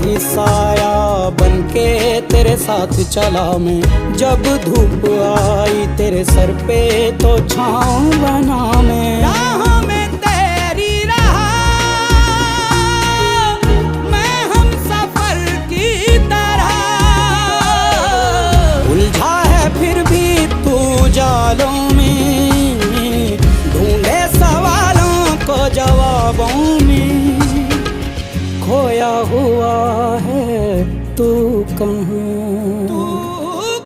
ही साया बनके तेरे साथ चला मैं। जब धूप आई तेरे सर पे तो छाँव बना मैं। राहों में तेरी रहा मैं हम सफर की तरह। उलझा है फिर भी तू जालों में, ढूंढे सवालों को जवाबों में। खोया हुआ है तू कहाँ।